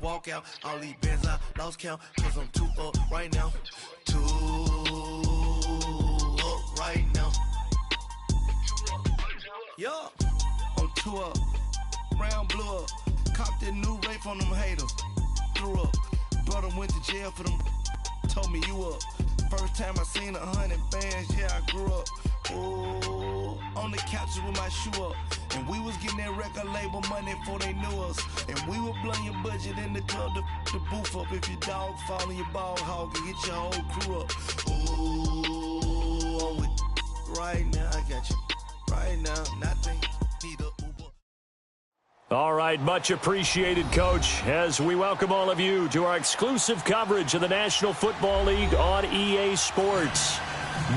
walk out. All these bands I lost count, cause I'm too up right now. Too up right now. Yeah, I'm too up. Round blew up. Copped that new rape on them haters. Threw up. Brother went to jail for them. Told me you up. First time I seen 100 bands, yeah, I grew up. Ooh, on the couches with my shoe up. And we was getting that record label money before they knew us. And we were blowing your budget in the club to boof up. If your dog fall in your ball hog and get your whole crew up. Ooh, I'm with right now, I got you. Right now, nothing, need a Uber. All right, much appreciated, Coach, as we welcome all of you to our exclusive coverage of the National Football League on EA Sports.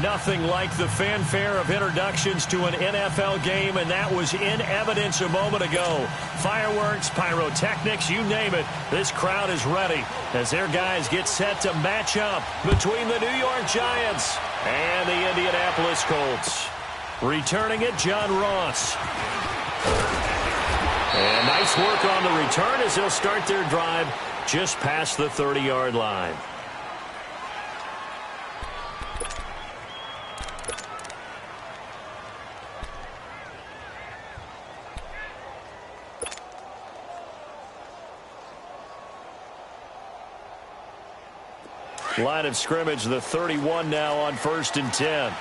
Nothing like the fanfare of introductions to an NFL game, and that was in evidence a moment ago. Fireworks, pyrotechnics, you name it. This crowd is ready as their guys get set to match up between the New York Giants and the Indianapolis Colts. Returning it, John Ross. And nice work on the return as they'll start their drive just past the 30-yard line. Line of scrimmage, the 31 now on 1st and 10.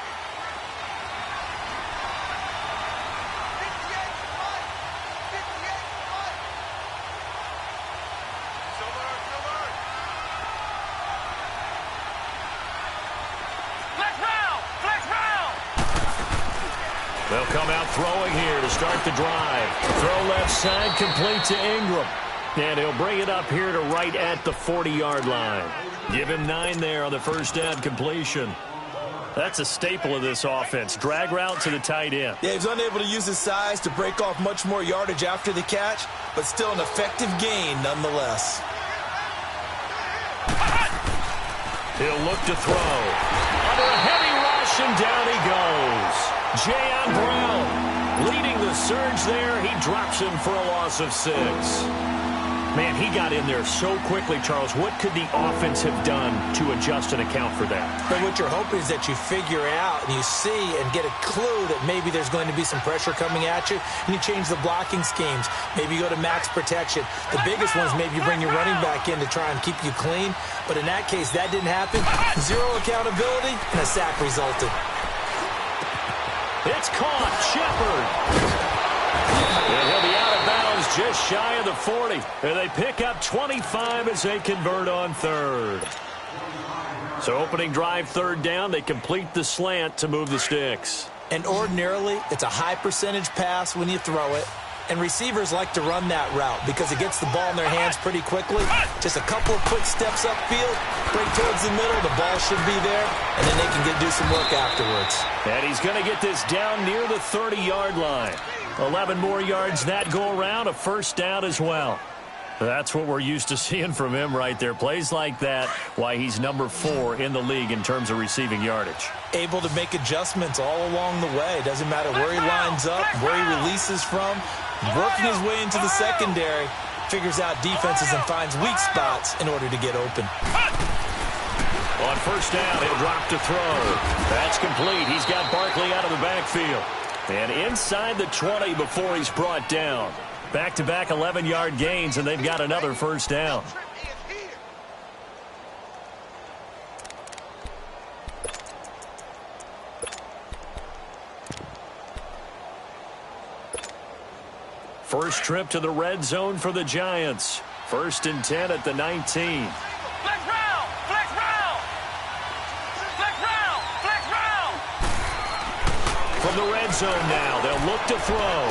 They'll come out throwing here to start the drive. Throw left side, complete to Ingram. And he'll bring it up here to right at the 40-yard line. Give him 9 there on the first down completion. That's a staple of this offense. Drag route to the tight end. Yeah, he's unable to use his size to break off much more yardage after the catch, but still an effective gain nonetheless. He'll look to throw. Under a heavy rush, and down he goes. Jayon Brown leading the surge there. He drops him for a loss of 6. Man, he got in there so quickly, Charles. What could the offense have done to adjust and account for that? But what you're hoping is that you figure out and you see and get a clue that maybe there's going to be some pressure coming at you, and you change the blocking schemes. Maybe you go to max protection. The biggest one is maybe you bring your running back in to try and keep you clean. But in that case, that didn't happen. 0 accountability, and a sack resulted. It's caught. Shepard. And he'll be out of bounds just shy of the 40. And they pick up 25 as they convert on 3rd. So opening drive 3rd down, they complete the slant to move the sticks. And ordinarily, it's a high percentage pass when you throw it. And receivers like to run that route because it gets the ball in their hands pretty quickly. Just a couple of quick steps upfield, break towards the middle, the ball should be there, and then they can do some work afterwards. And he's going to get this down near the 30-yard line. 11 more yards that go around, a first down as well. That's what we're used to seeing from him right there. Plays like that, why he's number 4 in the league in terms of receiving yardage. Able to make adjustments all along the way. Doesn't matter where he lines up, where he releases from. Working his way into the secondary, figures out defenses and finds weak spots in order to get open. On first down, he'll drop to throw. That's complete. He's got Barkley out of the backfield. And inside the 20 before he's brought down. Back-to-back 11-yard gains, and they've got another first down. First trip to the red zone for the Giants. 1st and 10 at the 19. Flex round! Flex round! Flex round! Flex round! From the red zone now, they'll look to throw.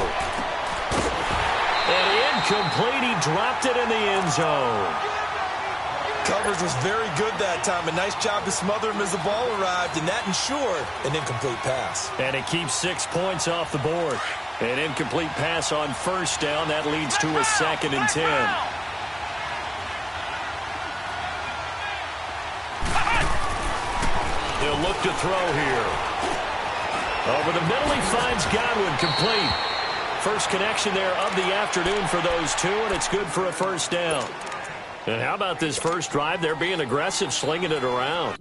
And incomplete, he dropped it in the end zone. Coverage was very good that time. A nice job to smother him as the ball arrived, and that ensured an incomplete pass. And it keeps 6 points off the board. An incomplete pass on first down. That leads to a 2nd and 10. He'll look to throw here. Over the middle, he finds Godwin, complete. First connection there of the afternoon for those two, and it's good for a first down. And how about this first drive? They're being aggressive, slinging it around.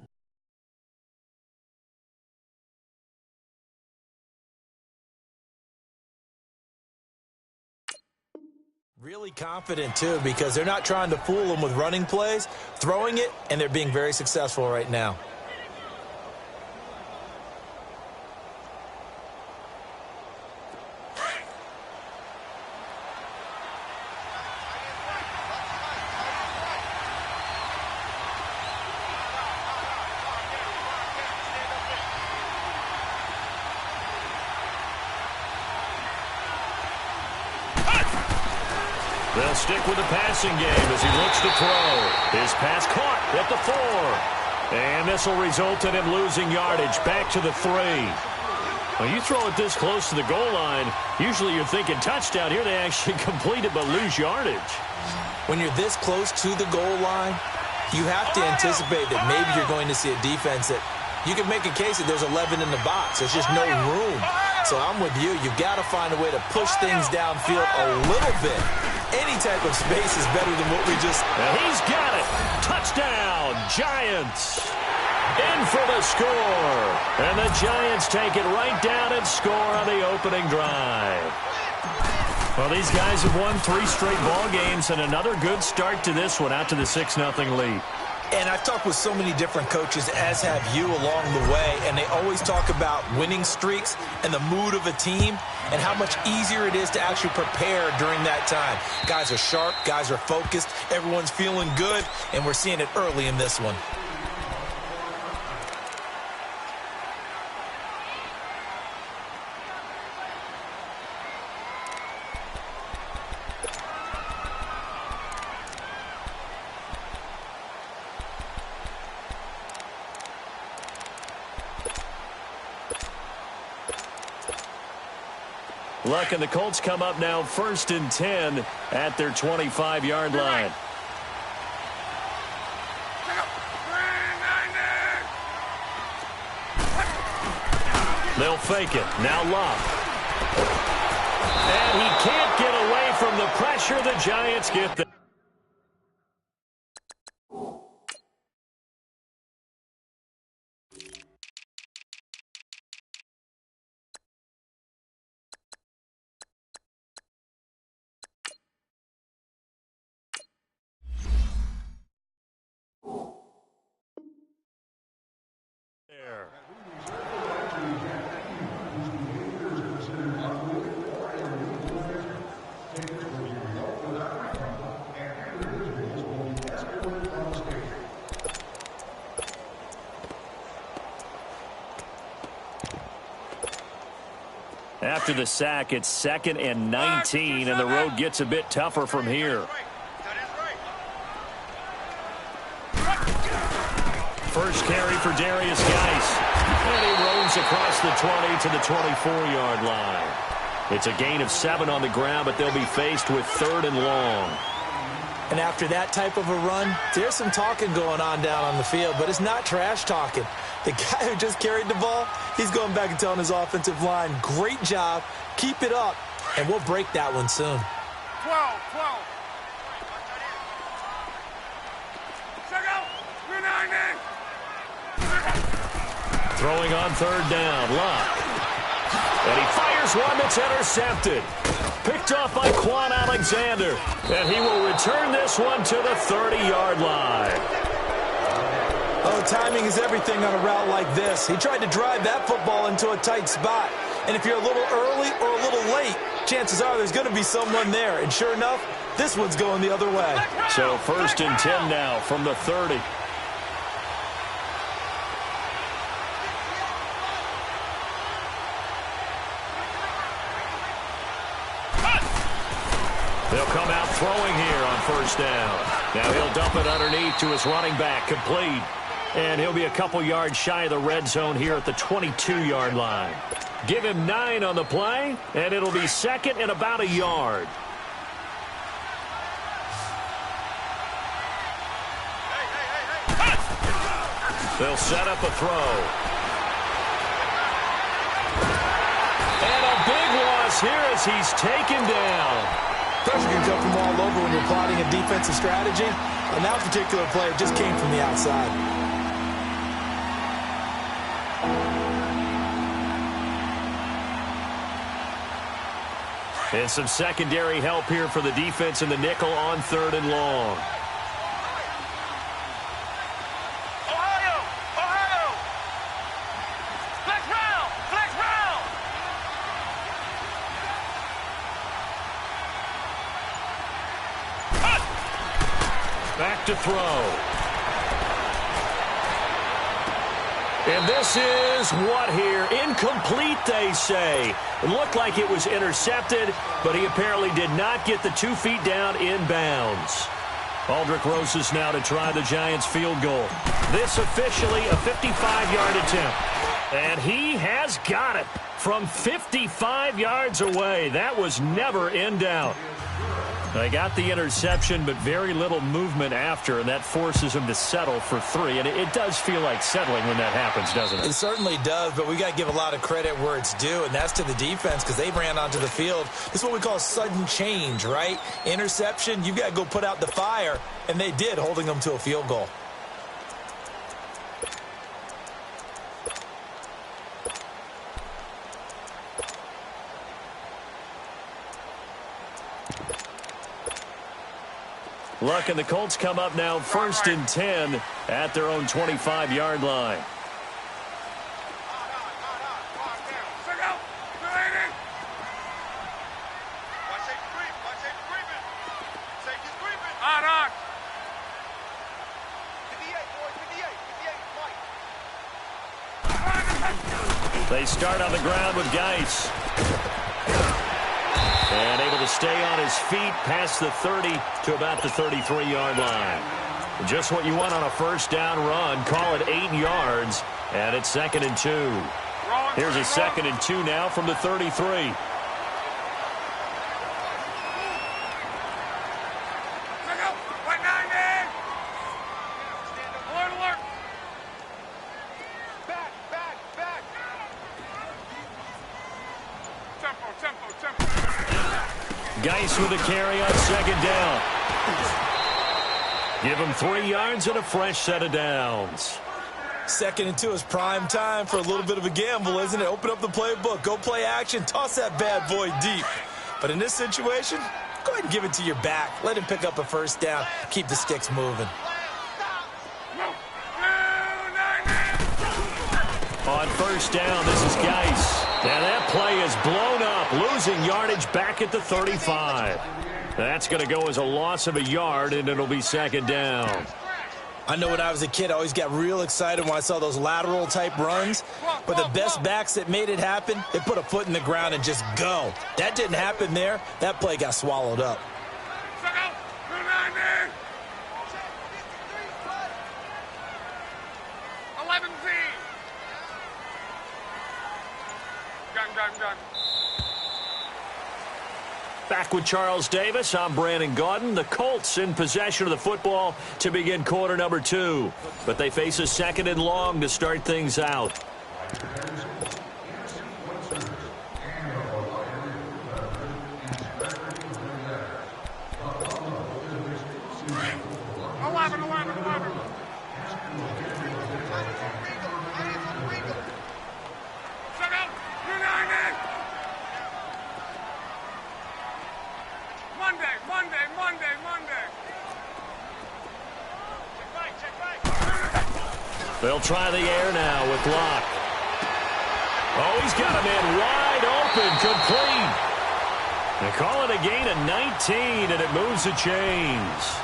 Really confident, too, because they're not trying to fool them with running plays, throwing it, and they're being very successful right now. They'll stick with the passing game as he looks to throw. His pass caught at the 4. And this will result in him losing yardage back to the 3. When you throw it this close to the goal line, usually you're thinking touchdown. Here they actually complete it but lose yardage. When you're this close to the goal line, you have to anticipate that maybe you're going to see a defense that you can make a case that there's 11 in the box. There's just no room. So I'm with you. You've got to find a way to push things downfield a little bit. Any type of space is better than what we just... And he's got it. Touchdown, Giants. In for the score. And the Giants take it right down and score on the opening drive. Well, these guys have won 3 straight ball games and another good start to this one out to the 6-0 lead. And I've talked with so many different coaches, as have you, along the way, and they always talk about winning streaks and the mood of a team and how much easier it is to actually prepare during that time. Guys are sharp, guys are focused, everyone's feeling good, and we're seeing it early in this one. Luck and the Colts come up now 1st and 10 at their 25-yard line. They'll fake it. Now Luck. And he can't get away from the pressure. The Giants get there. After the sack, it's 2nd and 19, and the road gets a bit tougher from here. First carry for Darius Geis, and he rolls across the 20 to the 24-yard line. It's a gain of 7 on the ground, but they'll be faced with 3rd and long. And after that type of a run, there's some talking going on down on the field, but it's not trash talking. The guy who just carried the ball, he's going back and telling his offensive line, great job, keep it up, and we'll break that one soon. 12. Throwing on 3rd down, Luck. And he fires one that's intercepted. Picked off by Quan Alexander. And he will return this one to the 30-yard line. Oh, timing is everything on a route like this. He tried to drive that football into a tight spot. And if you're a little early or a little late, chances are there's going to be someone there. And sure enough, this one's going the other way. So 1st and 10 now from the 30. They'll come out throwing here on 1st down. Now he'll dump it underneath to his running back, complete. And he'll be a couple yards shy of the red zone here at the 22-yard line. Give him 9 on the play, and it'll be 2nd and about a yard. They'll set up a throw. And a big loss here as he's taken down. Pressure can come from all over when you're plotting a defensive strategy. On that particular play, it just came from the outside. And some secondary help here for the defense in the nickel on 3rd and long. Ohio! Ohio! Flex round! Flex round! Back to throw. And this is what here? Incomplete, they say. It looked like it was intercepted, but he apparently did not get the 2 feet down in bounds. Aldrick Rosas now to try the Giants field goal. This officially a 55-yard attempt. And he has got it from 55 yards away. That was never in doubt. They got the interception, but very little movement after, and that forces him to settle for 3. And it does feel like settling when that happens, doesn't it? It certainly does, but we got to give a lot of credit where it's due, and that's to the defense because they ran onto the field. This is what we call sudden change, right? Interception, you got to go put out the fire, and they did, holding them to a field goal. Luck and the Colts come up now 1st and 10 at their own 25-yard line. They start on the ground with Geis. And able to stay on his feet past the 30 to about the 33-yard line. Just what you want on a first down run. Call it 8 yards, and it's 2nd and 2. Here's a 2nd and 2 now from the 33. Geis with a carry on 2nd down. Give him 3 yards and a fresh set of downs. 2nd and 2 is prime time for a little bit of a gamble, isn't it? Open up the playbook, go play action, toss that bad boy deep. But in this situation, go ahead and give it to your back. Let him pick up a first down. Keep the sticks moving. On 1st down, this is Geis. Now that play is blown up, losing yardage back at the 35. That's going to go as a loss of a yard, and it'll be 2nd down. I know when I was a kid, I always got real excited when I saw those lateral-type runs. But the best backs that made it happen, they put a foot in the ground and just go. That didn't happen there. That play got swallowed up. 11 Z. Gun. Back with Charles Davis, I'm Brandon Gaudin. The Colts in possession of the football to begin quarter number 2. But they face a 2nd and long to start things out. Monday. They'll try the air now with Locke. Oh, he's got a man wide open, complete. They call it a gain of 19, and it moves the chains.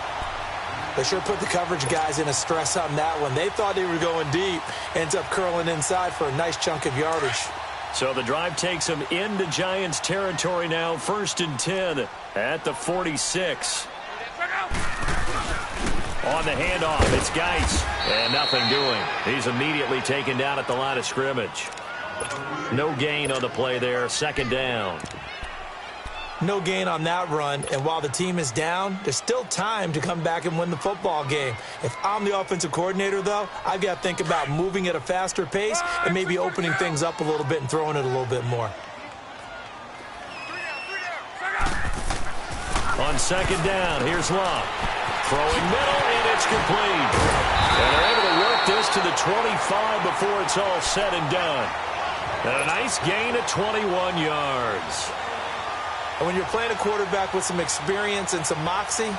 They sure put the coverage guys in a stress on that one. They thought they were going deep. Ends up curling inside for a nice chunk of yardage. So the drive takes them into Giants territory now. 1st and 10 at the 46. On the handoff, it's Geis. And nothing doing. He's immediately taken down at the line of scrimmage. No gain on the play there. 2nd down. No gain on that run, and while the team is down, there's still time to come back and win the football game. If I'm the offensive coordinator, though, I've got to think about moving at a faster pace and maybe opening things up a little bit and throwing it a little bit more. On second down, here's Love. Throwing middle, and it's complete. And they're able to work this to the 25 before it's all said and done. And a nice gain of 21 yards. And when you're playing a quarterback with some experience and some moxie,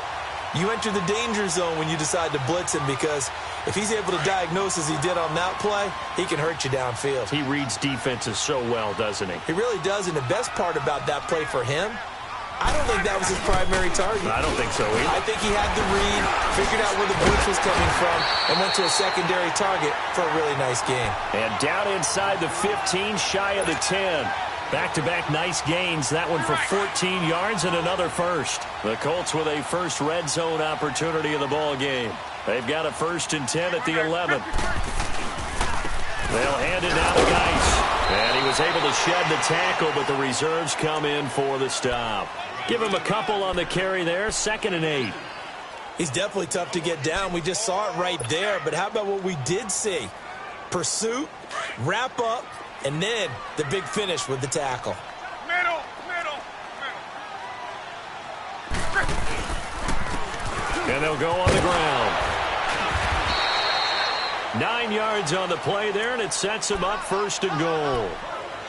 you enter the danger zone when you decide to blitz him, because if he's able to diagnose as he did on that play, he can hurt you downfield. He reads defenses so well, doesn't he? He really does, and the best part about that play for him, I don't think that was his primary target. I don't think so either. I think he had the read, figured out where the blitz was coming from, and went to a secondary target for a really nice game. And down inside the 15, shy of the 10. Back-to-back nice gains. That one for 14 yards and another first. The Colts with a first red zone opportunity in the ball game. They've got a 1st and 10 at the 11. They'll hand it down to Geis. And he was able to shed the tackle, but the reserves come in for the stop. Give him a couple on the carry there. 2nd and 8. He's definitely tough to get down. We just saw it right there. But how about what we did see? Pursuit, wrap up, and then the big finish with the tackle. Middle. And they'll go on the ground. 9 yards on the play there, and it sets him up 1st and goal.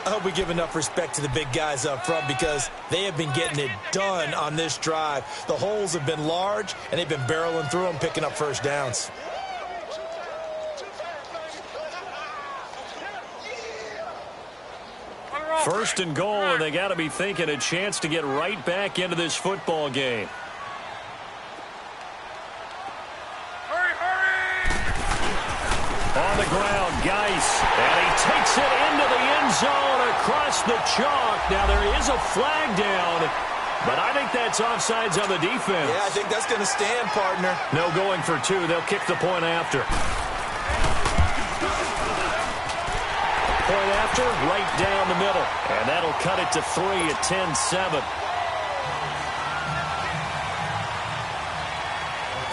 I hope we give enough respect to the big guys up front, because they have been getting it done on this drive. The holes have been large, and they've been barreling through them, picking up first downs. First and goal, and they got to be thinking a chance to get right back into this football game. Hurry! On the ground, Geis, and he takes it into the end zone across the chalk. Now there is a flag down, but I think that's offsides on the defense. Yeah, I think that's going to stand, partner. No going for 2. They'll kick the point after. Point after, right down the middle. And that'll cut it to 3 at 10-7.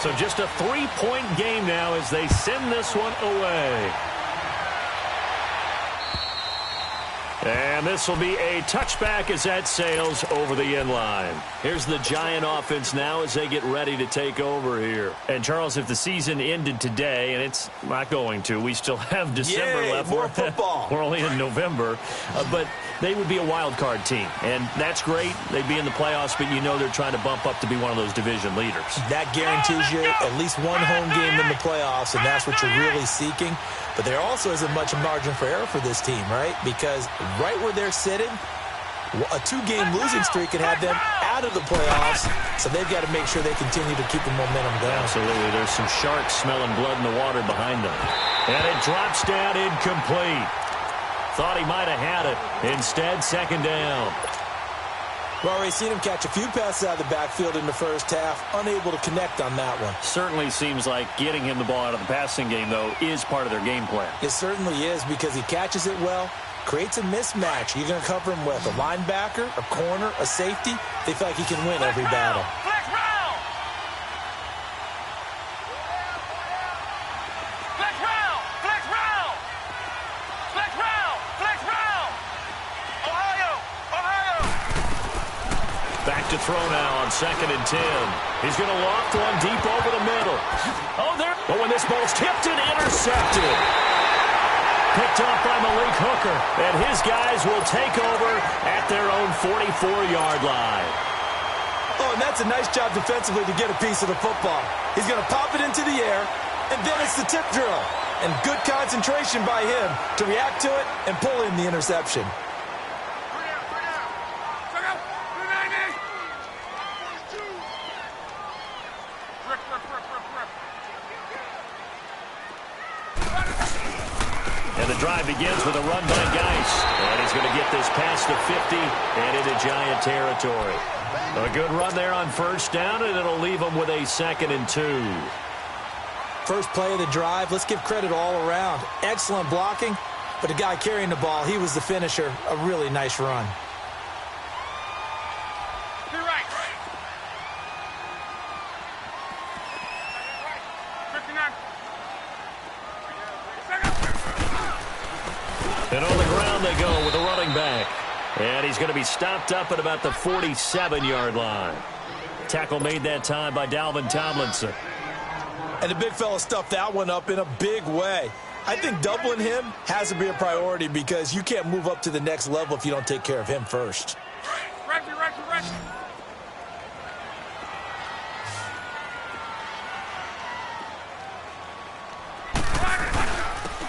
So just a 3-point game now as they send this one away. And this will be a touchback as that sails over the end line. Here's the Giant offense now as they get ready to take over here. And, Charles, if the season ended today, and it's not going to, we still have December left. More football. We're only in November. But they would be a wild card team. And that's great. They'd be in the playoffs, but you know they're trying to bump up to be one of those division leaders. That guarantees you at least one home game in the playoffs, and that's what you're really seeking. But there also isn't much margin for error for this team, right? Because right where they're sitting, a 2-game losing streak could have them out of the playoffs, so they've got to make sure they continue to keep the momentum going. Absolutely. There's some sharks smelling blood in the water behind them. And it drops down incomplete. Thought he might have had it. Instead, 2nd down. We've already seen him catch a few passes out of the backfield in the first half, unable to connect on that one. Certainly seems like getting him the ball out of the passing game, though, is part of their game plan. It certainly is, because he catches it well, creates a mismatch. You're going to cover him with a linebacker, a corner, a safety. They feel like he can win every battle. Flex round! Flex round! Flex round! Flex round! Flex round! Ohio! Back to throw now on 2nd and 10. He's going to loft one deep over the middle. Oh, there. But when this ball's tipped and intercepted. Picked off by Malik Hooker. And his guys will take over at their own 44-yard line. Oh, and that's a nice job defensively to get a piece of the football. He's going to pop it into the air, and then it's the tip drill. And good concentration by him to react to it and pull in the interception. And the drive begins with a run by Geis. And he's going to get this past the 50 and into Giant territory. A good run there on 1st down, and it'll leave them with a 2nd and 2. First play of the drive, let's give credit all around. Excellent blocking, but the guy carrying the ball, he was the finisher. A really nice run. To right. 59. And on the ground they go with a running back. And he's going to be stopped up at about the 47-yard line. Tackle made that time by Dalvin Tomlinson. And the big fella stuffed that one up in a big way. I think doubling him has to be a priority because you can't move up to the next level if you don't take care of him first. Reggie.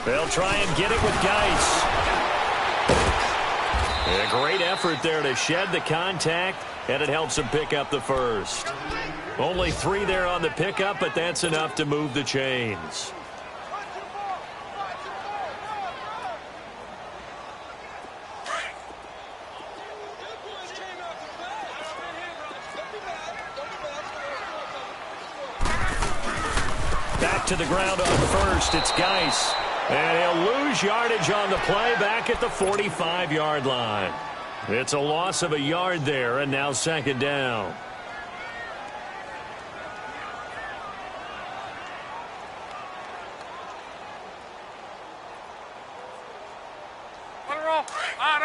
They'll try and get it with Geis. A great effort there to shed the contact, and it helps him pick up the first. Only 3 there on the pickup, but that's enough to move the chains. Back to the ground on first, it's Geis. And he'll lose yardage on the play back at the 45-yard line. It's a loss of a yard there, and now second down. Let it roll. On.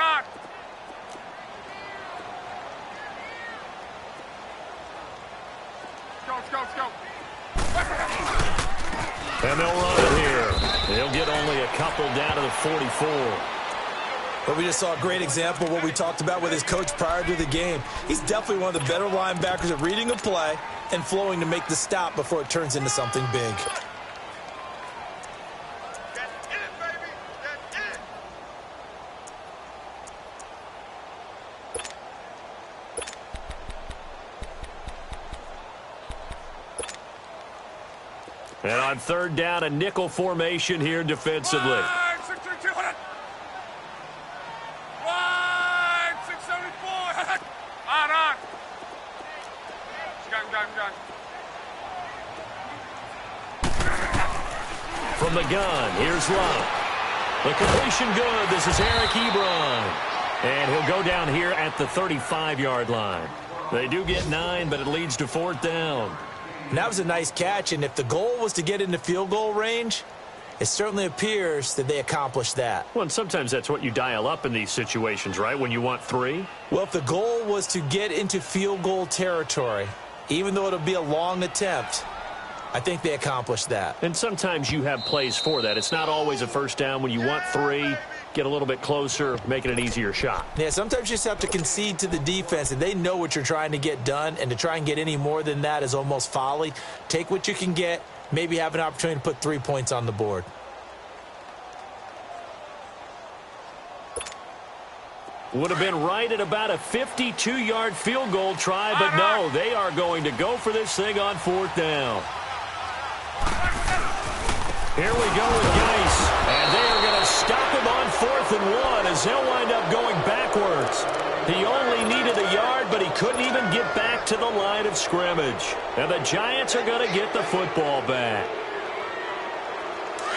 Let's go. And they'll run it here. They'll get only a couple down to the 44. But we just saw a great example of what we talked about with his coach prior to the game. He's definitely one of the better linebackers at reading a play and flowing to make the stop before it turns into something big. And on third down, a nickel formation here defensively. 632. 674. On. Gun. From the gun, here's Love. The completion good. This is Eric Ebron. And he'll go down here at the 35-yard line. They do get 9, but it leads to fourth down. And that was a nice catch, and if the goal was to get into field goal range, it certainly appears that they accomplished that. Well, and sometimes that's what you dial up in these situations, right, when you want 3? Well, if the goal was to get into field goal territory, even though it'll be a long attempt, I think they accomplished that. And sometimes you have plays for that. It's not always a first down when you want 3. Get a little bit closer, making an easier shot. Yeah, sometimes you just have to concede to the defense, and they know what you're trying to get done, and to try and get any more than that is almost folly. Take what you can get, maybe have an opportunity to put 3 points on the board. Would have been right at about a 52-yard field goal try, but no, they are going to go for this thing on fourth down. Here we go with Geis, and they are going to stop him on 4th and 1 as he'll wind up going backwards. He only needed a yard, but he couldn't even get back to the line of scrimmage. And the Giants are going to get the football back.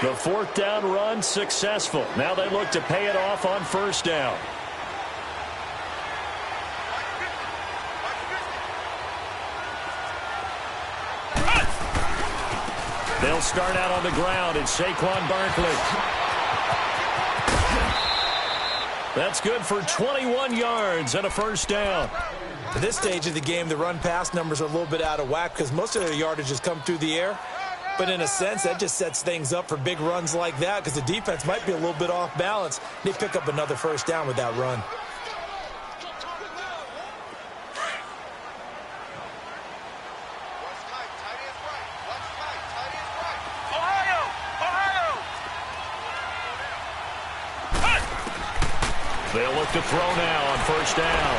The fourth down run successful. Now they look to pay it off on first down. They'll start out on the ground. It's Saquon Barkley. That's good for 21 yards and a first down. At this stage of the game, the run-pass numbers are a little bit out of whack because most of their yardage has come through the air. But in a sense, that just sets things up for big runs like that because the defense might be a little bit off balance. They pick up another first down with that run. They'll look to throw now on first down.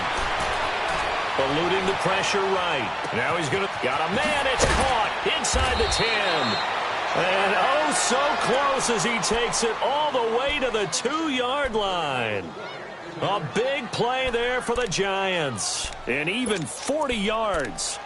Eluding the pressure right. Now he's going to... Got a man. It's caught inside the 10. And oh, so close as he takes it all the way to the 2-yard line. A big play there for the Giants. And even 40 yards.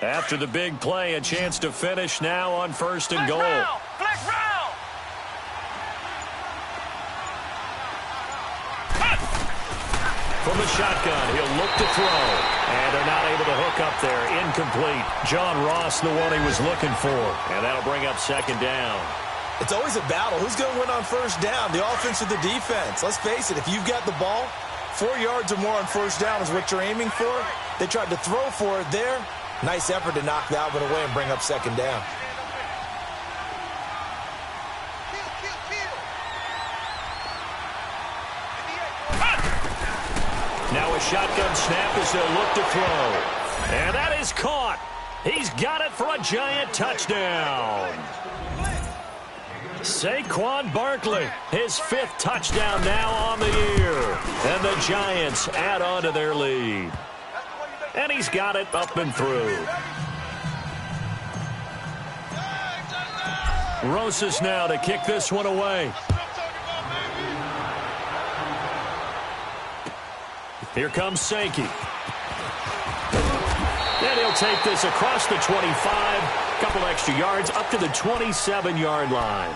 After the big play, a chance to finish now on first and goal. Flex round. From the shotgun. He'll look to throw. And they're not able to hook up there. Incomplete. John Ross, the one he was looking for. And that'll bring up second down. It's always a battle. Who's going to win on first down, the offense or the defense? Let's face it, if you've got the ball, 4 yards or more on first down is what you're aiming for. They tried to throw for it there. Nice effort to knock that one away and bring up second down. Now a shotgun snap as they'll look to throw. And that is caught. He's got it for a giant touchdown. Saquon Barkley, his 5th touchdown now on the year. And the Giants add on to their lead. And he's got it up and through. Rosas now to kick this one away. Here comes Sankey. And he'll take this across the 25. Couple extra yards up to the 27-yard line.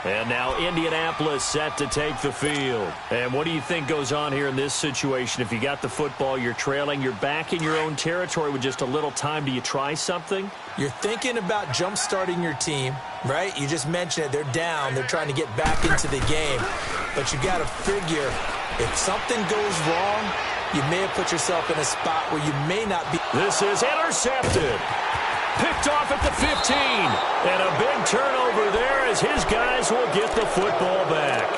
And now Indianapolis set to take the field. And what do you think goes on here in this situation? If you got the football, you're trailing, you're back in your own territory with just a little time. Do you try something? You're thinking about jump-starting your team, right? You just mentioned it. They're down. They're trying to get back into the game. But you got to figure, if something goes wrong, you may have put yourself in a spot where you may not be. This is intercepted. Picked off at the 15. And a big turnover there as his guys will get the football back.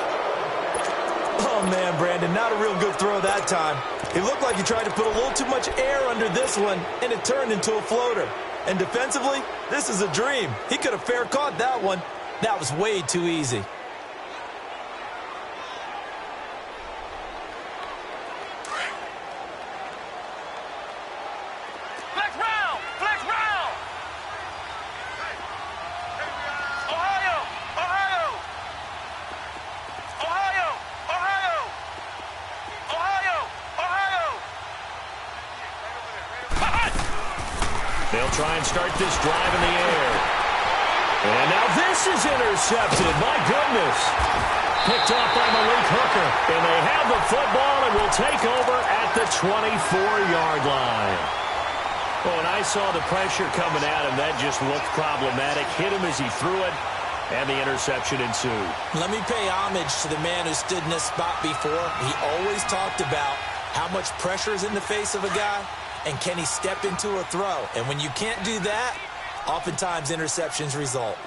Oh, man, Brandon, not a real good throw that time. It looked like he tried to put a little too much air under this one, and it turned into a floater. And defensively, this is a dream. He could have fair caught that one. That was way too easy. They'll try and start this drive in the air. And now this is intercepted. My goodness. Picked off by Malik Hooker. And they have the football and will take over at the 24-yard line. Oh, and I saw the pressure coming at him. That just looked problematic. Hit him as he threw it. And the interception ensued. Let me pay homage to the man who stood in this spot before. He always talked about how much pressure is in the face of a guy. And can he step into a throw? And when you can't do that, oftentimes interceptions result.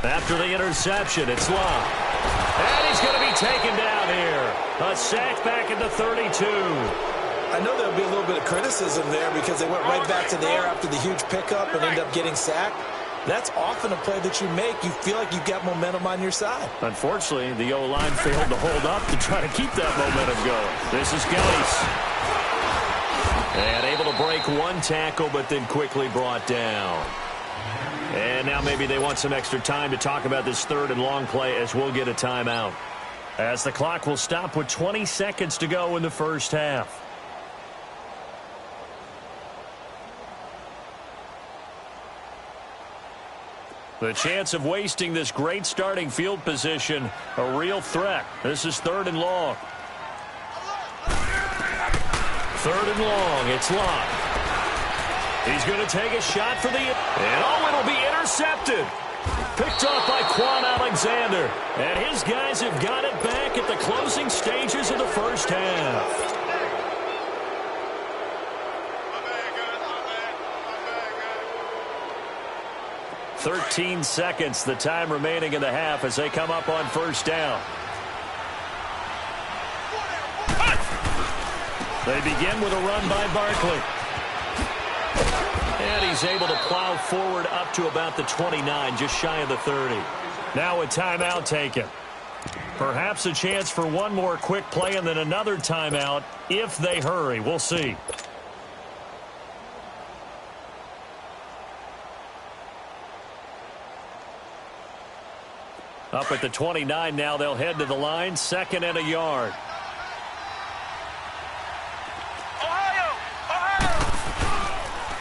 After the interception, it's Love. And he's going to be taken down here. A sack back at the 32. I know there'll be a little bit of criticism there because they went right back to the air after the huge pickup and ended up getting sacked. That's often a play that you make. You feel like you've got momentum on your side. Unfortunately, the O-line failed to hold up to try to keep that momentum going. This is Geis. And able to break one tackle, but then quickly brought down. And now maybe they want some extra time to talk about this 3rd and long play as we'll get a timeout. As the clock will stop with 20 seconds to go in the first half. The chance of wasting this great starting field position, a real threat. This is 3rd and long. 3rd and long, it's Locke. He's going to take a shot for the... And oh, it'll be intercepted. Picked off by Quan Alexander. And his guys have got it back at the closing stages of the first half. 13 seconds, the time remaining in the half as they come up on first down. They begin with a run by Barkley. And he's able to plow forward up to about the 29, just shy of the 30. Now a timeout taken. Perhaps a chance for one more quick play and then another timeout if they hurry. We'll see. Up at the 29 now, they'll head to the line, 2nd and a yard.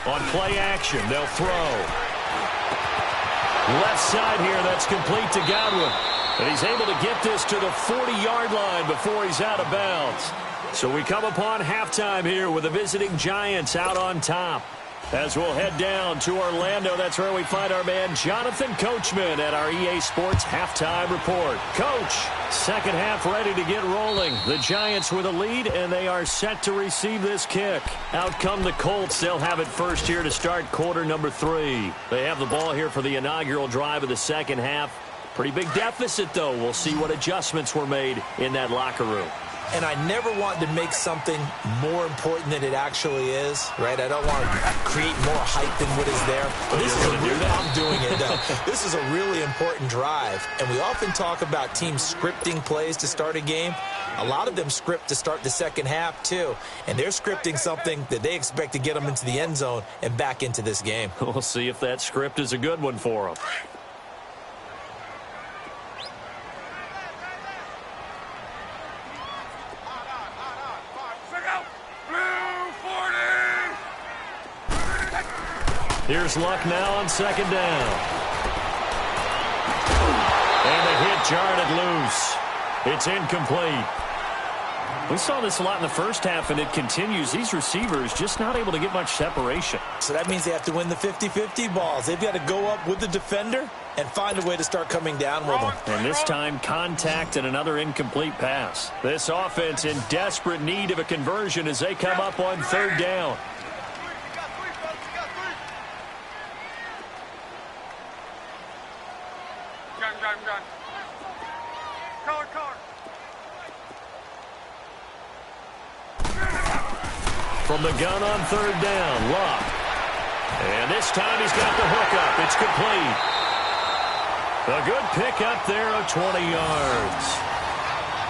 On play action, they'll throw. Left side here, that's complete to Godwin. And he's able to get this to the 40-yard line before he's out of bounds. So we come upon halftime here with the visiting Giants out on top. As we'll head down to Orlando, that's where we find our man Jonathan Coachman at our EA Sports Halftime Report. Coach, second half ready to get rolling. The Giants with a lead, and they are set to receive this kick. Out come the Colts. They'll have it first here to start quarter number 3. They have the ball here for the inaugural drive of the second half. Pretty big deficit, though. We'll see what adjustments were made in that locker room. And I never want to make something more important than it actually is, right? I don't want to create more hype than what is there. But this is I'm doing it, though. This is a really important drive. And we often talk about teams scripting plays to start a game. A lot of them script to start the second half, too. And they're scripting something that they expect to get them into the end zone and back into this game. We'll see if that script is a good one for them. Here's Luck now on second down. And the hit jarred it loose. It's incomplete. We saw this a lot in the first half, and it continues. These receivers just not able to get much separation. So that means they have to win the 50-50 balls. They've got to go up with the defender and find a way to start coming down with them. And this time, contact and another incomplete pass. This offense in desperate need of a conversion as they come up on third down. From the gun on third down, Luck. And this time he's got the hook up. It's complete. A good pickup there of 20 yards.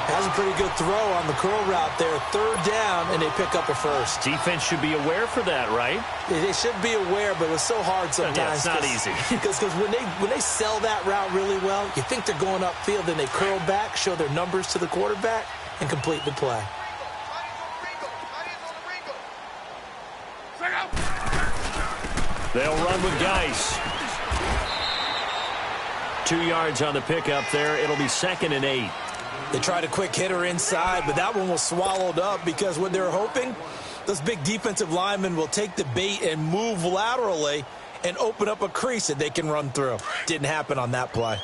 That was a pretty good throw on the curl route there. Third down, and they pick up a first. Defense should be aware for that, right? They should be aware, but it's so hard sometimes. Yeah, it's not easy. Because when they sell that route really well, you think they're going upfield, then they curl back, show their numbers to the quarterback, and complete the play. They'll run with Geis. 2 yards on the pickup there. It'll be 2nd and 8. They tried a quick hitter inside, but that one was swallowed up because what they're hoping, those big defensive linemen will take the bait and move laterally and open up a crease that they can run through. Didn't happen on that play.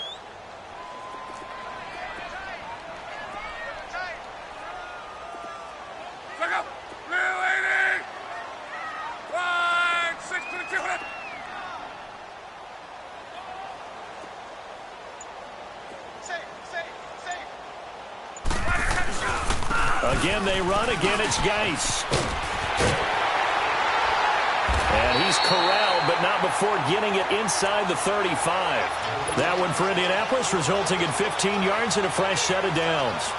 Again, they run. Again, it's Geis. And he's corralled, but not before getting it inside the 35. That one for Indianapolis, resulting in 15 yards and a fresh set of downs.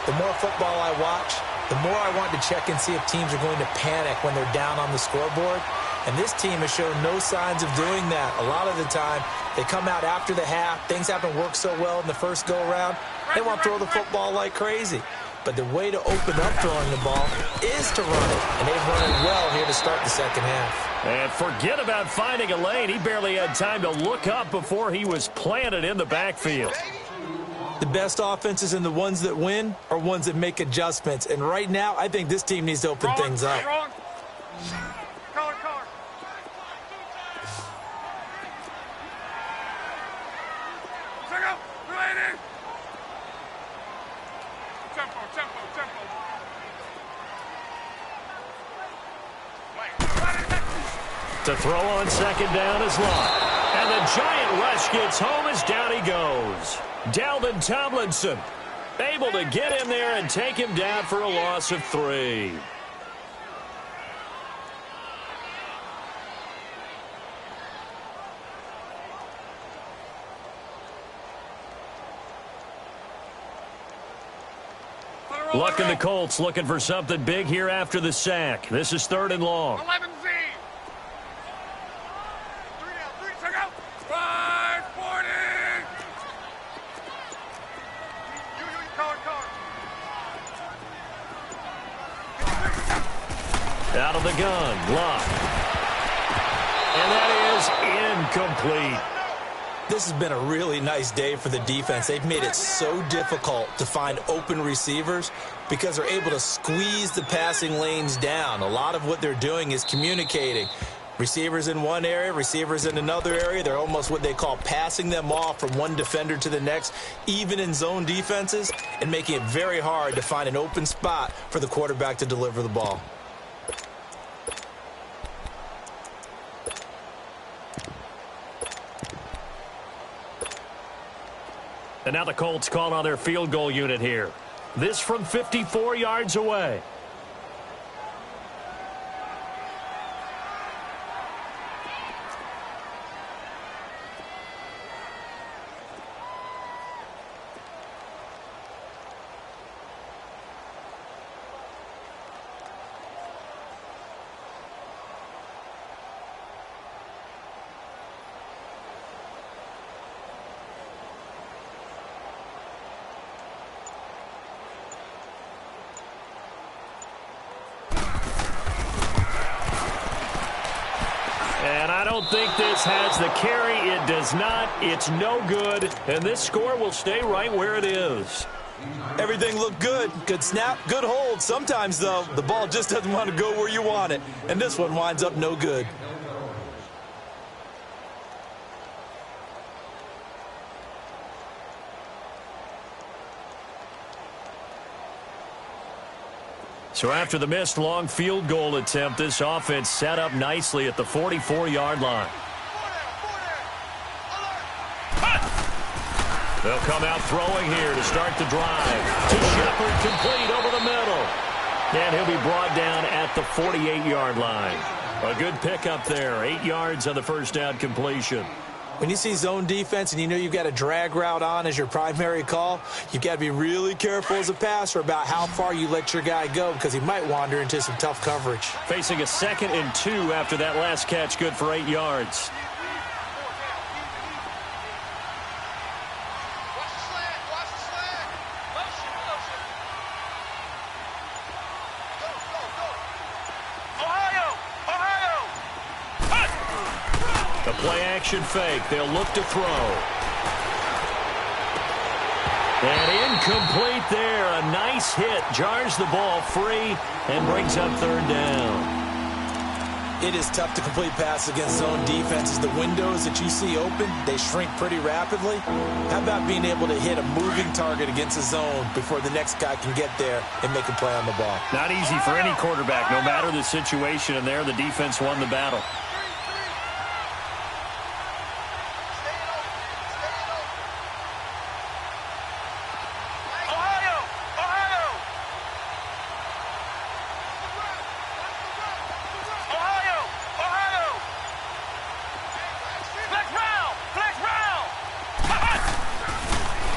The more football I watch, the more I want to check and see if teams are going to panic when they're down on the scoreboard. And this team has shown no signs of doing that. A lot of the time, they come out after the half. Things haven't worked so well in the first go-around. They want to throw the football like crazy. But the way to open up throwing the ball is to run it. And they've run it well here to start the second half. And forget about finding a lane. He barely had time to look up before he was planted in the backfield. The best offenses and the ones that win are ones that make adjustments. And right now, I think this team needs to open things up. To throw on second down is Luck. And the giant rush gets home as down he goes. Dalvin Tomlinson able to get him there and take him down for a loss of 3. Luck and the Colts looking for something big here after the sack. This is 3rd and long. 11Z. 3 out. 540. Out of the gun, Luck. And that is incomplete. This has been a really nice day for the defense. They've made it so difficult to find open receivers because they're able to squeeze the passing lanes down. A lot of what they're doing is communicating. Receivers in one area, receivers in another area. They're almost what they call passing them off from one defender to the next, even in zone defenses, and making it very hard to find an open spot for the quarterback to deliver the ball. And now the Colts call on their field goal unit here. This from 54 yards away. And I don't think this has the carry. It does not. It's no good. And this score will stay right where it is. Everything looked good. Good snap, good hold. Sometimes, though, the ball just doesn't want to go where you want it. And this one winds up no good. So after the missed long field goal attempt, this offense set up nicely at the 44-yard line. They'll come out throwing here to start the drive. To Shepard, complete over the middle. And he'll be brought down at the 48-yard line. A good pickup there. 8 yards on the first down completion. When you see zone defense and you know you've got a drag route on as your primary call, you've got to be really careful as a passer about how far you let your guy go because he might wander into some tough coverage. Facing a 2nd and 2 after that last catch, good for 8 yards. Play-action fake. They'll look to throw. And incomplete there. A nice hit. Jars the ball free and brings up 3rd down. It is tough to complete passes against zone defenses. The windows that you see open, they shrink pretty rapidly. How about being able to hit a moving target against a zone before the next guy can get there and make a play on the ball? Not easy for any quarterback, no matter the situation. And there, the defense won the battle.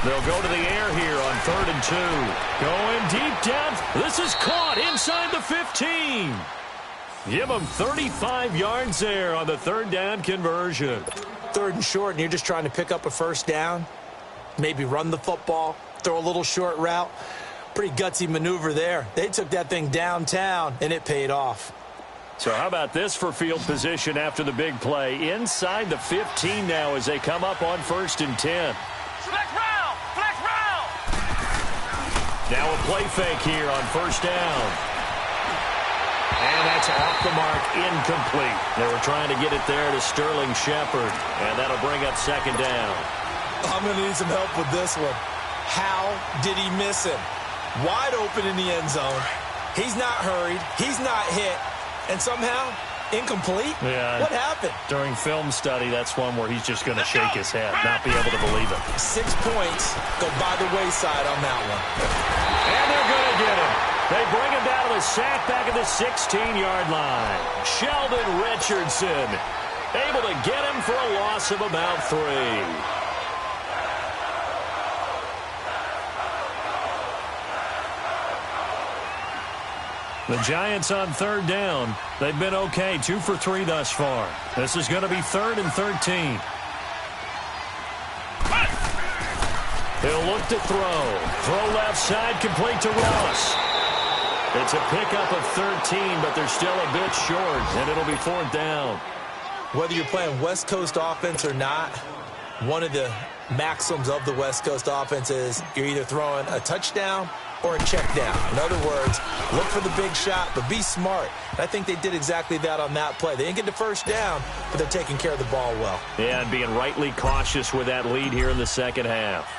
They'll go to the air here on 3rd and 2. Going deep down. This is caught inside the 15. Give them 35 yards there on the 3rd down conversion. 3rd and short, and you're just trying to pick up a 1st down. Maybe run the football, throw a little short route. Pretty gutsy maneuver there. They took that thing downtown, and it paid off. So how about this for field position after the big play? Inside the 15 now as they come up on 1st and 10. Now a play fake here on 1st down. And that's off the mark, incomplete. They were trying to get it there to Sterling Shepard, and that'll bring up 2nd down. I'm going to need some help with this one. How did he miss him? Wide open in the end zone. He's not hurried. He's not hit. And somehow, incomplete? Yeah. What happened? During film study, that's one where he's just going to shake his head, not be able to believe it. 6 points go by the wayside on that one. And they're going to get him. They bring him down to the sack back at the 16-yard line. Sheldon Richardson able to get him for a loss of about 3. The Giants on 3rd down. They've been okay, 2 for 3 thus far. This is going to be 3rd and 13. He'll look to throw. Throw left side, complete to Ross. It's a pickup of 13, but they're still a bit short, and it'll be 4th down. Whether you're playing West Coast offense or not, One of the maxims of the West Coast offense is you're either throwing a touchdown or a check down. In other words, look for the big shot, but be smart. And I think they did exactly that on that play. They didn't get the first down, but they're taking care of the ball well. Yeah, and being rightly cautious with that lead here in the second half.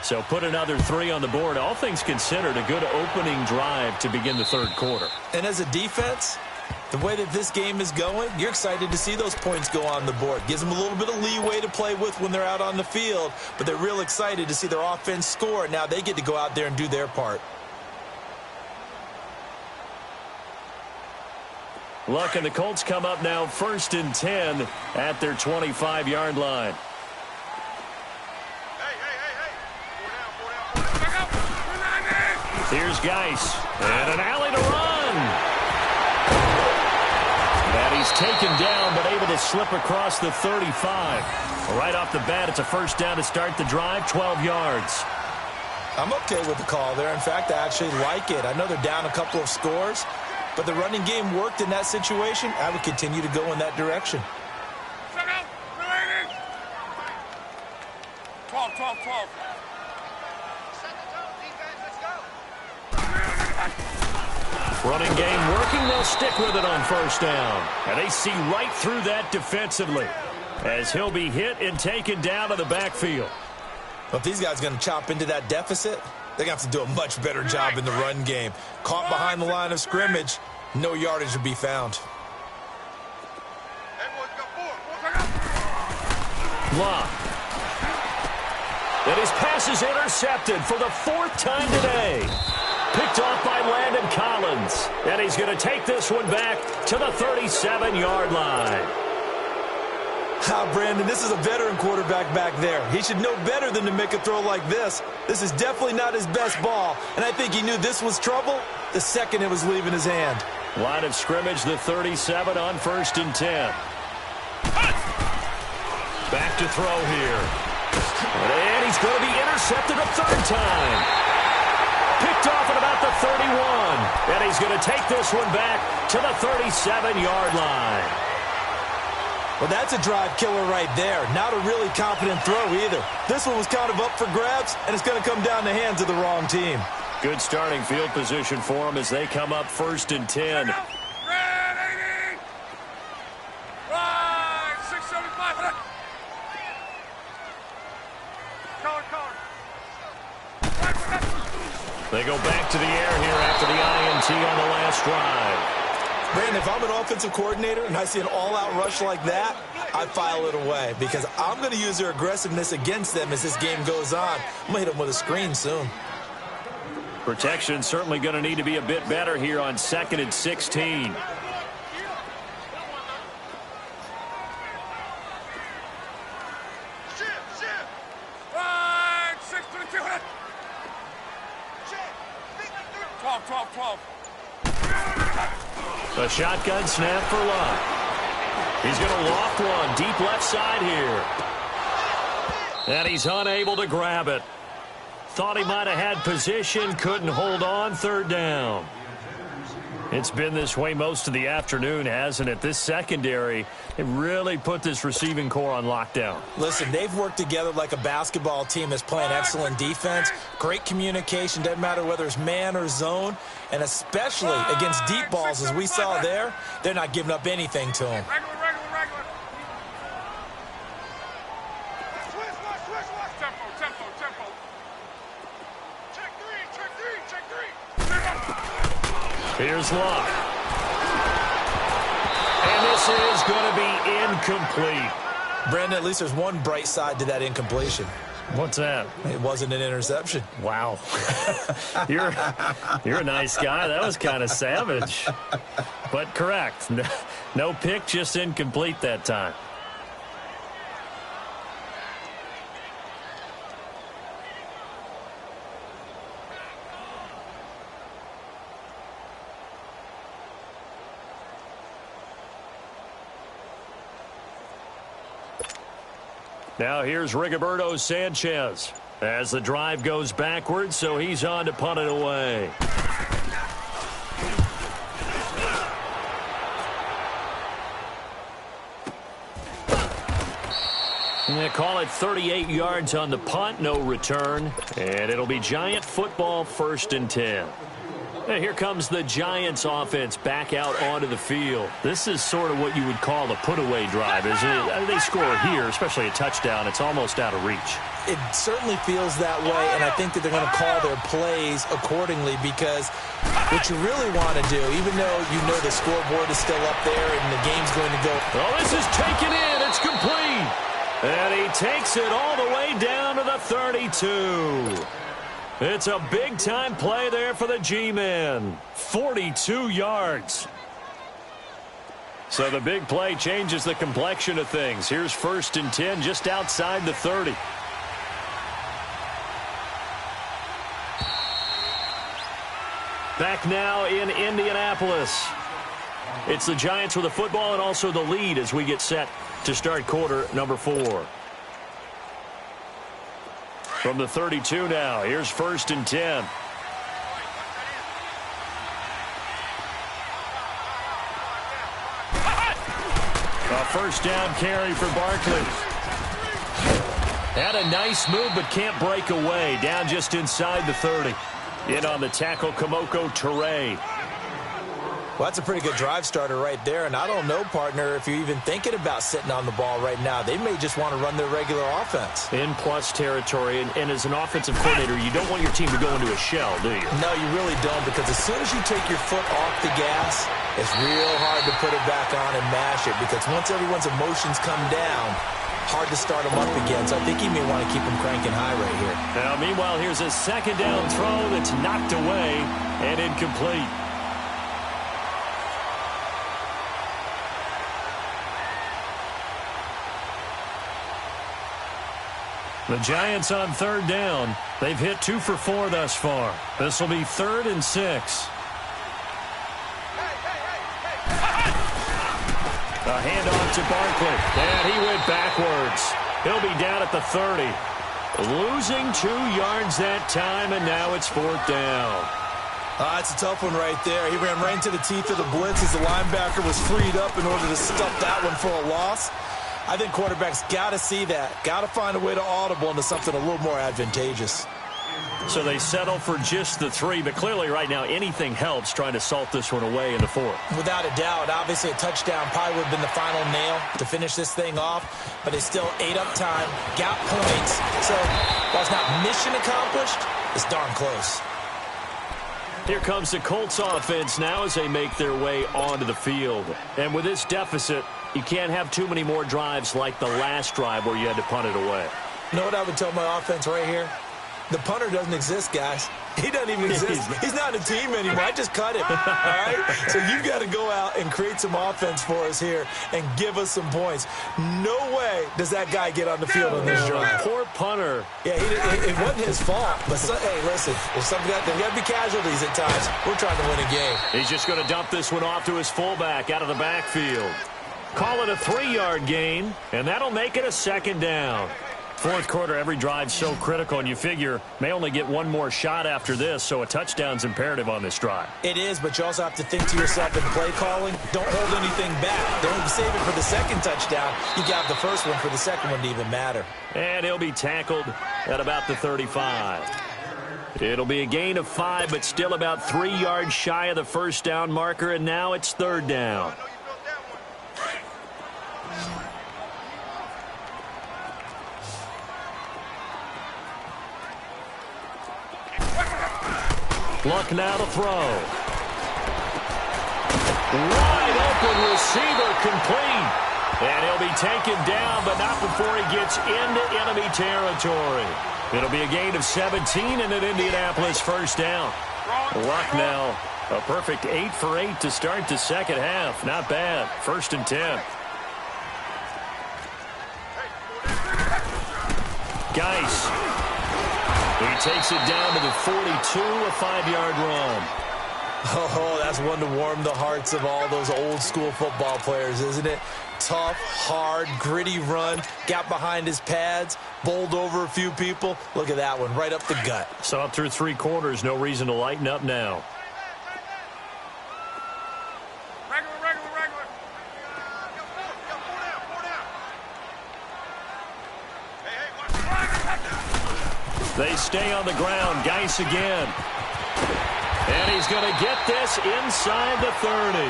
So put another 3 on the board. All things considered, a good opening drive to begin the third quarter. And as a defense, the way that this game is going, you're excited to see those points go on the board. Gives them a little bit of leeway to play with when they're out on the field, but they're real excited to see their offense score. Now they get to go out there and do their part. Look, and the Colts come up now 1st and 10 at their 25-yard line. Here's Geis, and an alley to run. And he's taken down, but able to slip across the 35. Right off the bat, it's a first down to start the drive, 12 yards. I'm okay with the call there. In fact, I actually like it. I know they're down a couple of scores, but the running game worked in that situation. I would continue to go in that direction. 12. Running game working, they'll stick with it on first down. And they see right through that defensively as he'll be hit and taken down to the backfield. Well, if these guys are going to chop into that deficit, they're going to have to do a much better job in the run game. Caught behind the line of scrimmage, no yardage to be found. Love. And his pass is intercepted for the 4th time today. Picked off by Landon Collins. And he's going to take this one back to the 37-yard line. Brandon, this is a veteran quarterback back there. He should know better than to make a throw like this. This is definitely not his best ball, and I think he knew this was trouble the second it was leaving his hand. Line of scrimmage, the 37 on 1st and 10. Back to throw here. And he's going to be intercepted a 3rd time. Picked off at about the 31. And he's going to take this one back to the 37-yard line. Well, that's a drive killer right there. Not a really confident throw either. This one was kind of up for grabs, and it's going to come down the hands of the wrong team. Good starting field position for them as they come up 1st and 10. Red 80. 675. They go back to the air here after the INT on the last drive. Brandon, if I'm an offensive coordinator and I see an all-out rush like that, I file it away because I'm going to use their aggressiveness against them as this game goes on. I'm going to hit them with a screen soon. Protection certainly going to need to be a bit better here on 2nd and 16. A shotgun snap for Love. He's going to loft one deep left side here. And he's unable to grab it. Thought he might have had position, couldn't hold on, 3rd down. It's been this way most of the afternoon, hasn't it? This secondary, it really put this receiving core on lockdown. Listen, they've worked together like a basketball team that's playing excellent defense. Great communication, doesn't matter whether it's man or zone. And especially against deep balls, as we saw there, they're not giving up anything to them. Regular. Tempo. Check three. Here's Love. And this is going to be incomplete. Brandon, at least there's one bright side to that incompletion. What's that? It wasn't an interception. Wow. You're a nice guy. That was kind of savage. But correct. No pick, just incomplete that time. Now here's Rigoberto Sanchez as the drive goes backwards, so he's on to punt it away. They call it 38 yards on the punt, no return. And it'll be Giant football, 1st and 10. And here comes the Giants offense back out onto the field. This is sort of what you would call a put-away drive, isn't it? They score here, especially a touchdown. It's almost out of reach. It certainly feels that way, and I think that they're going to call their plays accordingly, because what you really want to do, even though you know the scoreboard is still up there and the game's going to go. Oh, this is taken in. It's complete. And he takes it all the way down to the 32. It's a big-time play there for the G-men. 42 yards. So the big play changes the complexion of things. Here's 1st and 10 just outside the 30. Back now in Indianapolis. It's the Giants with the football and also the lead as we get set to start quarter number 4. From the 32 now, here's 1st and 10. A 1st down carry for Barkley. Had a nice move but can't break away. Down just inside the 30. In on the tackle, Kamoko Toure. Well, that's a pretty good drive starter right there, and I don't know, partner, if you're even thinking about sitting on the ball right now. They may just want to run their regular offense. In plus territory, and as an offensive coordinator, you don't want your team to go into a shell, do you? No, you really don't, because as soon as you take your foot off the gas, it's real hard to put it back on and mash it, because once everyone's emotions come down, hard to start them up again. So I think he may want to keep them cranking high right here. Now, meanwhile, here's a 2nd down throw that's knocked away and incomplete. The Giants on 3rd down. They've hit 2 for 4 thus far. This will be 3rd and 6. A handoff to Barkley. And he went backwards. He'll be down at the 30. Losing 2 yards that time, and now it's 4th down. That's a tough one right there. He ran right into the teeth of the blitz as the linebacker was freed up in order to stuff that one for a loss. I think quarterbacks got to see that. Got to find a way to audible into something a little more advantageous. So they settle for just the 3, but clearly right now anything helps trying to salt this one away in the 4th. Without a doubt. Obviously a touchdown probably would have been the final nail to finish this thing off, but they still ate up time, got points. So while it's not mission accomplished, it's darn close. Here comes the Colts offense now as they make their way onto the field. And with this deficit, you can't have too many more drives like the last drive where you had to punt it away. You know what I would tell my offense right here? The punter doesn't exist, guys. He doesn't even exist. He's not a team anymore. I just cut him. All right? So you got to go out and create some offense for us here and give us some points. No way does that guy get on the field on this drive. Poor punter. Yeah, it wasn't his fault. But, hey, listen, there's got to be casualties at times. We're trying to win a game. He's just going to dump this one off to his fullback out of the backfield. Call it a 3-yard gain, and that'll make it a 2nd down. 4th quarter, every drive's so critical, and you figure may only get one more shot after this, so a touchdown's imperative on this drive. It is, but you also have to think to yourself in play calling, don't hold anything back. Don't save it for the 2nd touchdown. You got the first one for the 2nd one to even matter. And he'll be tackled at about the 35. It'll be a gain of 5, but still about 3 yards shy of the 1st down marker, and now it's 3rd down. Luck now to throw. Wide open receiver complete. And he'll be taken down, but not before he gets into enemy territory. It'll be a gain of 17 and an Indianapolis 1st down. Luck now, a perfect 8 for 8 to start the 2nd half. Not bad. 1st and 10. Geis. He takes it down to the 42, a 5-yard run. Oh, that's one to warm the hearts of all those old school football players, isn't it? Tough, hard, gritty run, got behind his pads, bowled over a few people. Look at that one, right up the gut. So up through 3 quarters, no reason to lighten up now. They stay on the ground. Geis again. And he's going to get this inside the 30.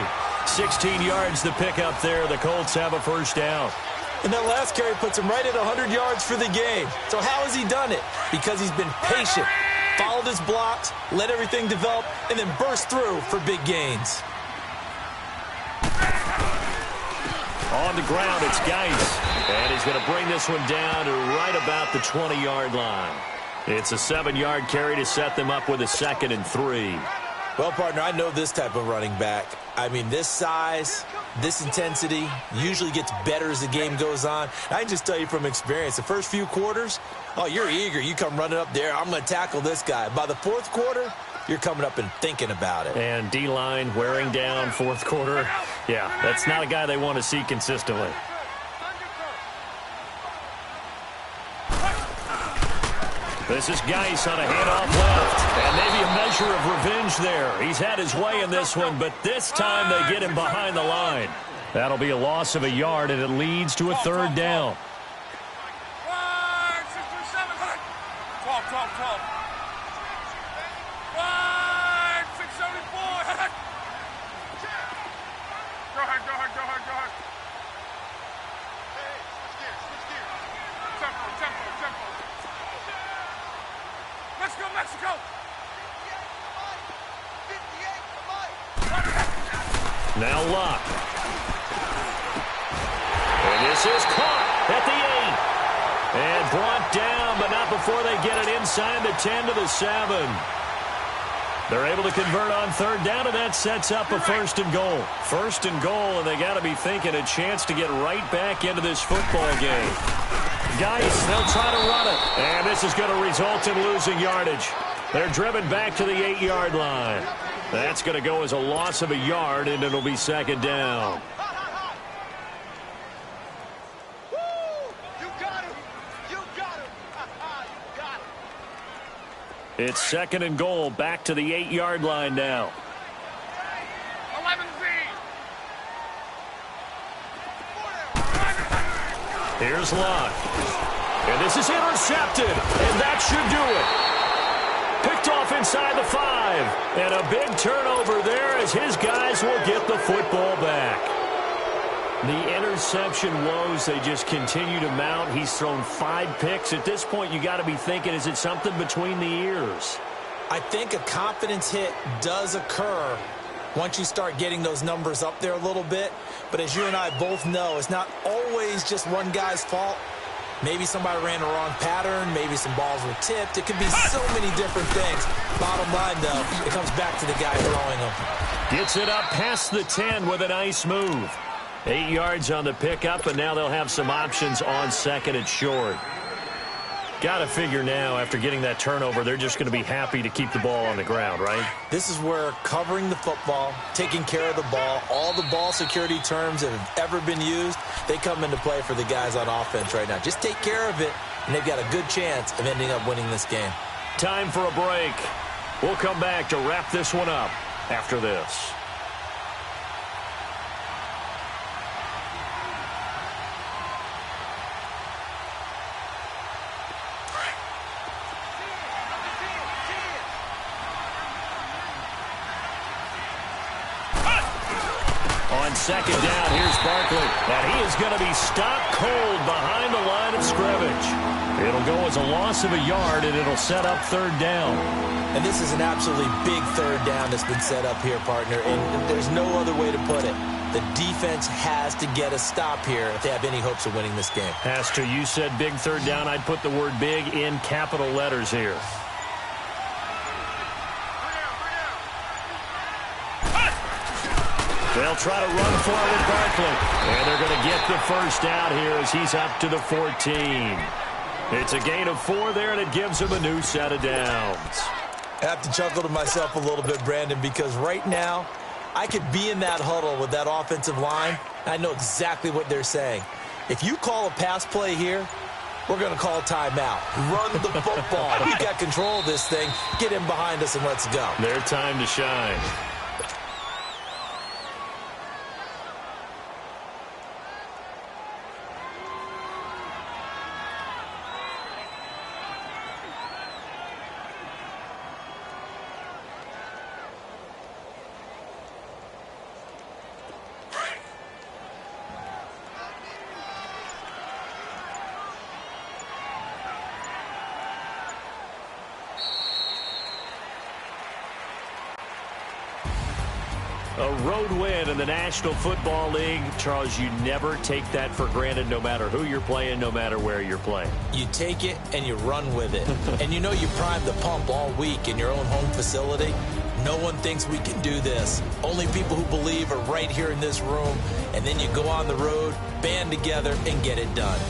16 yards to pick up there. The Colts have a first down. And that last carry puts him right at 100 yards for the game. So how has he done it? Because he's been patient, followed his blocks, let everything develop, and then burst through for big gains. On the ground, it's Geis. And he's going to bring this one down to right about the 20-yard line. It's a 7-yard carry to set them up with a 2nd and 3. Well, partner, I know this type of running back. I mean, this size, this intensity usually gets better as the game goes on. I can just tell you from experience, the first few quarters, oh, you're eager. You come running up there, I'm going to tackle this guy. By the fourth quarter, you're coming up and thinking about it. And D-line wearing down fourth quarter. Yeah, that's not a guy they want to see consistently. This is Geis on a handoff left. And maybe a measure of revenge there. He's had his way in this one, but this time they get him behind the line. That'll be a loss of a yard, and it leads to a 3rd down. 1, 6, 7, 12, 12, 12. 1, 6, 74. Go ahead, go ahead, go ahead, go ahead. Hey, switch gears. Tempo, tempo, tempo. Mexico, Mexico. 58, Now Locke. And this is caught at the 8. And brought down, but not before they get it inside the 10 to the 7. They're able to convert on 3rd down, and that sets up a 1st and goal. 1st and goal, and they got to be thinking a chance to get right back into this football game. Geis, they'll try to run it. And this is going to result in losing yardage. They're driven back to the 8-yard line. That's going to go as a loss of a yard, and it'll be 2nd down. It's 2nd and goal, back to the 8-yard line now. 11Z. Here's Locke. And this is intercepted, and that should do it. Picked off inside the 5. And a big turnover there as his guys will get the football back. The interception woes, they just continue to mount. He's thrown 5 picks. At this point, you got to be thinking, is it something between the ears? I think a confidence hit does occur once you start getting those numbers up there a little bit. But as you and I both know, it's not always just one guy's fault. Maybe somebody ran the wrong pattern. Maybe some balls were tipped. It could be so many different things. Bottom line, though, it comes back to the guy throwing them. Gets it up past the 10 with a nice move. 8 yards on the pickup, and now they'll have some options on 2nd and short. Got to figure now, after getting that turnover, they're just going to be happy to keep the ball on the ground, right? This is where covering the football, taking care of the ball, all the ball security terms that have ever been used, they come into play for the guys on offense right now. Just take care of it, and they've got a good chance of ending up winning this game. Time for a break. We'll come back to wrap this one up after this. On 2nd down, here's Barkley. And he is going to be stopped cold behind the line of scrimmage. It'll go as a loss of a yard, and it'll set up 3rd down. And this is an absolutely big 3rd down that's been set up here, partner. And there's no other way to put it. The defense has to get a stop here if they have any hopes of winning this game. Has to. You said big 3rd down. I'd put the word big in capital letters here. They'll try to run forward Barkley. And they're going to get the 1st down here as he's up to the 14. It's a gain of 4 there, and it gives him a new set of downs. I have to chuckle to myself a little bit, Brandon, because right now I could be in that huddle with that offensive line, and I know exactly what they're saying. If you call a pass play here, we're going to call timeout. Run the football. We've got control of this thing. Get him behind us and let's go. Their time to shine. A road win in the National Football League. Charles, you never take that for granted no matter who you're playing, no matter where you're playing. You take it and you run with it. And you know you primed the pump all week in your own home facility. No one thinks we can do this. Only people who believe are right here in this room. And then you go on the road, band together, and get it done.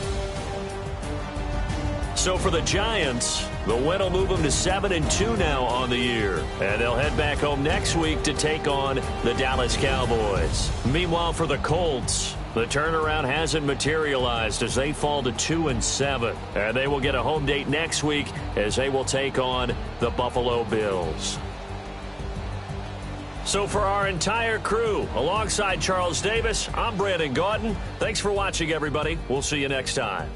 So for the Giants, the win will move them to 7-2 now on the year. And they'll head back home next week to take on the Dallas Cowboys. Meanwhile, for the Colts, the turnaround hasn't materialized as they fall to 2-7. And they will get a home date next week as they will take on the Buffalo Bills. So for our entire crew, alongside Charles Davis, I'm Brandon Gaudin. Thanks for watching, everybody. We'll see you next time.